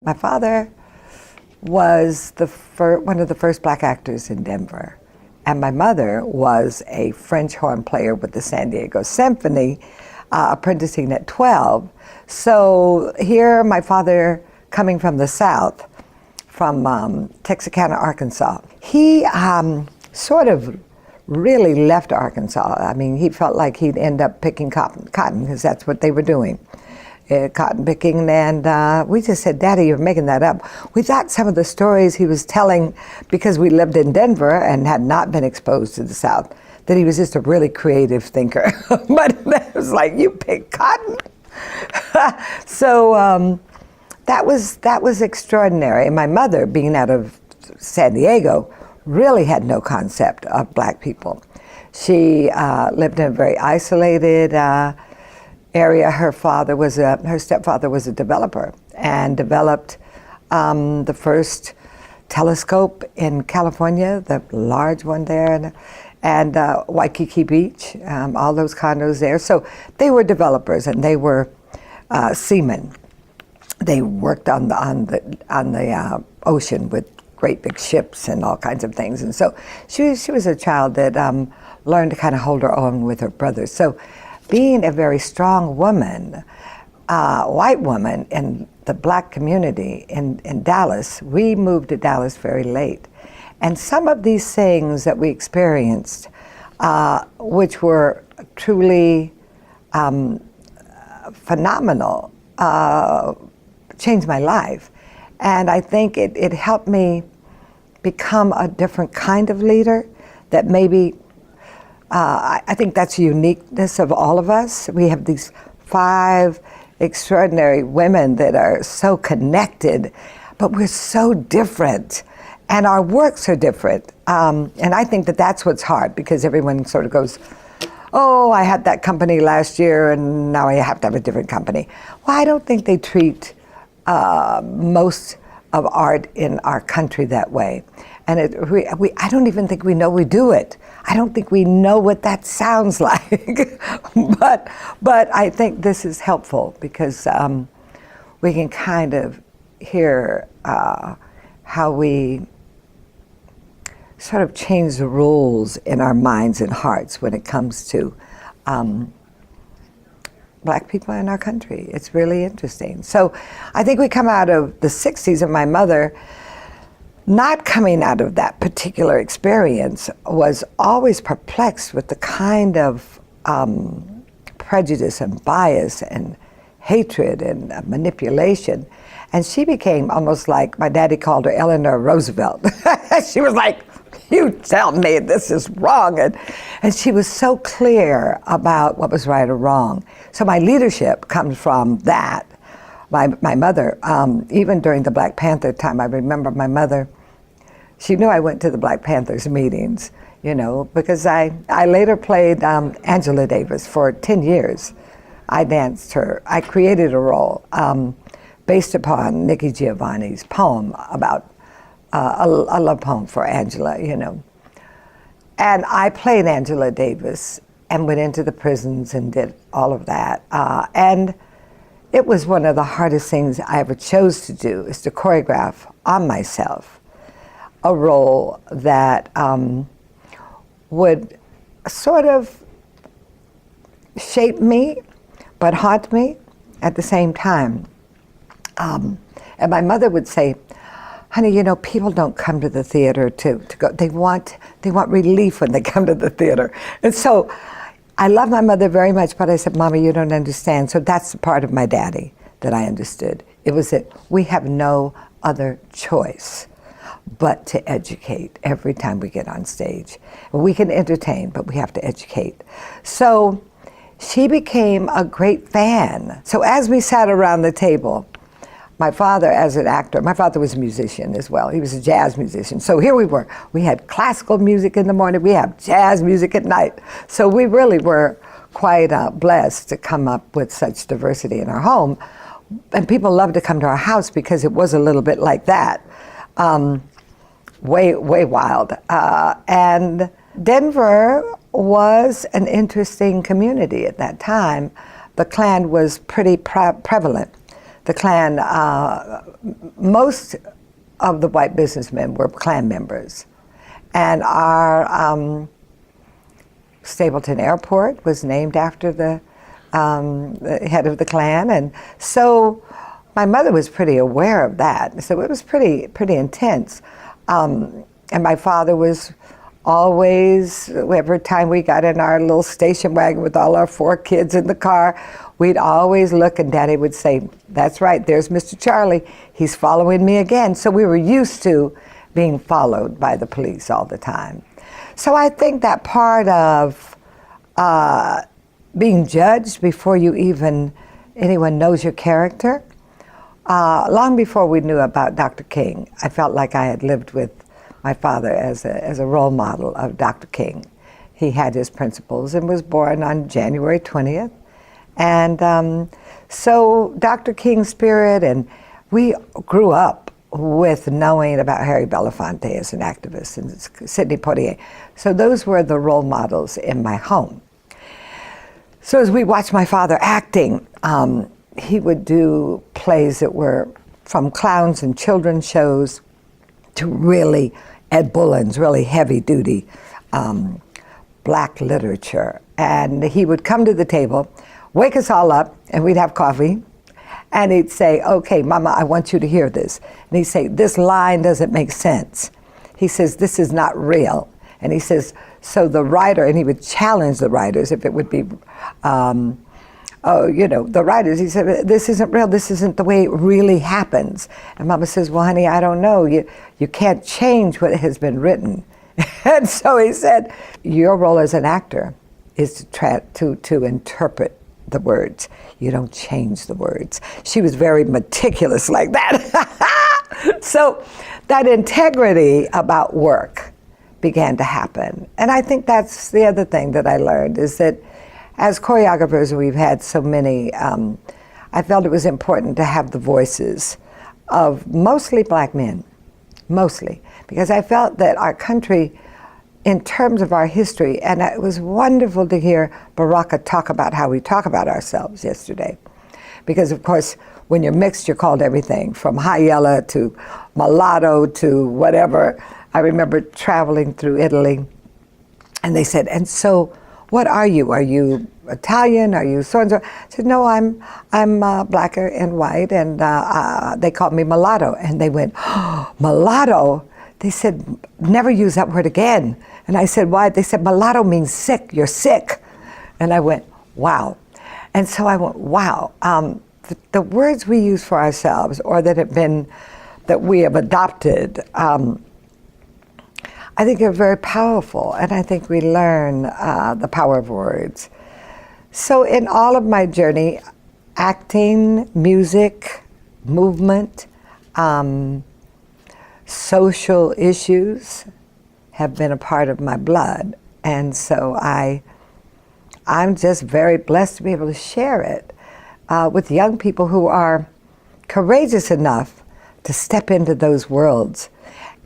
My father was one of the first black actors in Denver, and my mother was a French horn player with the San Diego Symphony, apprenticing at 12. So here, my father, coming from the South, from Texarkana, Arkansas, he sort of really left Arkansas. I mean, he felt like he'd end up picking cotton because that's what they were doing. Cotton picking, and we just said, Daddy, you're making that up. We thought some of the stories he was telling, because we lived in Denver and had not been exposed to the South, that he was just a really creative thinker. But it was like, you pick cotton? So that was extraordinary. And my mother, being out of San Diego, really had no concept of black people. She lived in a very isolated area. Her stepfather was a developer and developed the first telescope in California, the large one there, and Waikiki Beach, all those condos there. So they were developers, and they were seamen. They worked on the ocean with great big ships and all kinds of things. And so she was a child that learned to kind of hold her own with her brothers. So being a very strong woman, white woman in the black community in Dallas, we moved to Dallas very late. And some of these things that we experienced, which were truly phenomenal, changed my life. And I think it helped me become a different kind of leader that maybe I think that's the uniqueness of all of us. We have these 5 extraordinary women that are so connected, but we're so different, and our works are different. And I think that that's what's hard, because everyone sort of goes, oh, I had that company last year, and now I have to have a different company. Well, I don't think they treat most of art in our country that way. And I don't even think we know we do it. I don't think we know what that sounds like. but I think this is helpful, because we can kind of hear how we sort of change the rules in our minds and hearts when it comes to black people in our country. It's really interesting. So I think we come out of the 60s, and my mother, not coming out of that particular experience, was always perplexed with the kind of prejudice and bias and hatred and manipulation. And she became almost like, my daddy called her Eleanor Roosevelt. She was like, you tell me this is wrong. And she was so clear about what was right or wrong. So my leadership comes from that. My mother, even during the Black Panther time, I remember my mother, she knew I went to the Black Panthers meetings, because I later played Angela Davis for 10 years. I danced her. I created a role based upon Nikki Giovanni's poem about a love poem for Angela, And I played Angela Davis and went into the prisons and did all of that. And it was one of the hardest things I ever chose to do, is to choreograph on myself a role that would sort of shape me, but haunt me at the same time. And my mother would say, honey, people don't come to the theater to go. They want relief when they come to the theater. And so I love my mother very much, but I said, Mama, you don't understand. So that's the part of my daddy that I understood. It was that we have no other choice but to educate every time we get on stage. We can entertain, but we have to educate. So she became a great fan. So as we sat around the table, my father, as an actor, my father was a musician as well. He was a jazz musician. So here we were. We had classical music in the morning. We have jazz music at night. So we really were quite blessed to come up with such diversity in our home. And people loved to come to our house because it was a little bit like that. Way wild. And Denver was an interesting community at that time. The Klan was pretty prevalent. the Klan, most of the white businessmen were Klan members. And our Stapleton Airport was named after the head of the Klan. And so my mother was pretty aware of that. So it was pretty intense. And my father was always, every time we got in our little station wagon with all our 4 kids in the car, we'd always look and Daddy would say, "That's right, there's Mr. Charlie. He's following me again." So we were used to being followed by the police all the time. So I think that part of being judged before anyone knows your character, long before we knew about Dr. King, I felt like I had lived with my father as a role model of Dr. King. He had his principles and was born on January 20th. And so Dr. King's spirit, and we grew up with knowing about Harry Belafonte as an activist and Sidney Poitier. So those were the role models in my home. So as we watched my father acting, he would do plays that were from clowns and children's shows to really Ed Bullen's really heavy-duty black literature. And he would come to the table, wake us all up, and we'd have coffee. And he'd say, "Okay, Mama, I want you to hear this." And he'd say, "This line doesn't make sense." He says, "This is not real." And he says, so the writer, and he would challenge the writers if it would be, the writers, he said, "This isn't real, this isn't the way it really happens." And Mama says, "Well, honey, I don't know. You can't change what has been written." And so he said, "Your role as an actor is to interpret the words. You don't change the words." She was very meticulous like that. So that integrity about work began to happen. And I think that's the other thing that I learned, is that as choreographers, we've had so many, I felt it was important to have the voices of mostly black men, mostly, because I felt that our country, in terms of our history, and it was wonderful to hear Baraka talk about how we talk about ourselves yesterday. Because of course, when you're mixed, you're called everything, from high yellow to mulatto to whatever. I remember traveling through Italy, and they said, "And so, what are you? Are you Italian? Are you so and so?" I said, "No, I'm black and white," and they called me mulatto. And they went, "Oh, mulatto?" They said, "Never use that word again." And I said, "Why?" They said, "Mulatto means sick. You're sick." And I went, "Wow." And so I went, wow. The words we use for ourselves, or that we have adopted, I think are very powerful, and I think we learn the power of words. So in all of my journey, acting, music, movement, social issues have been a part of my blood. And so I'm just very blessed to be able to share it with young people who are courageous enough to step into those worlds.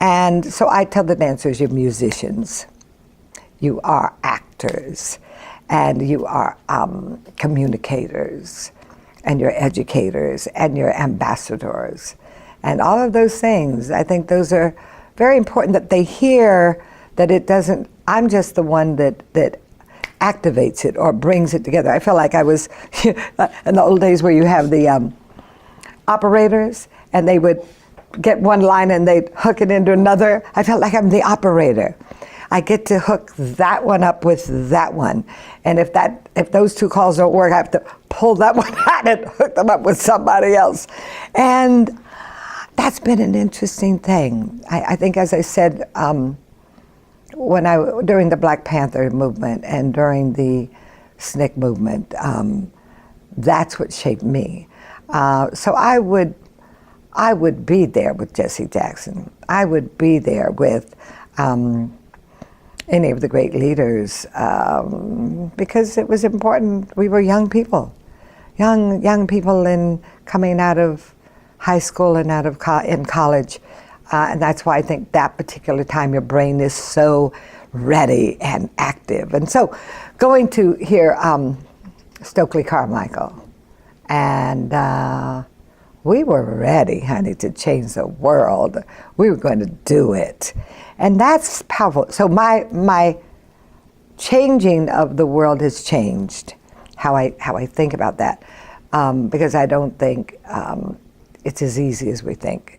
And so I tell the dancers, you're musicians, you are actors, and you are communicators, and you're educators, and you're ambassadors. And all of those things, I think those are very important, that they hear that it doesn't, I'm just the one that activates it or brings it together. I feel like I was in the old days where you have the operators, and they would get one line and they'd hook it into another. I felt like I'm the operator. I get to hook that one up with that one. And if those two calls don't work, I have to pull that one out and hook them up with somebody else. And that's been an interesting thing. I think, as I said, during the Black Panther movement and during the SNCC movement, that's what shaped me. So I would be there with Jesse Jackson. I would be there with any of the great leaders because it was important. We were young people, young people coming out of high school and out of in college, and that's why I think that particular time your brain is so ready and active. And so, going to hear Stokely Carmichael and we were ready, honey, to change the world. We were going to do it. And that's powerful. So my changing of the world has changed how I think about that, because I don't think it's as easy as we think.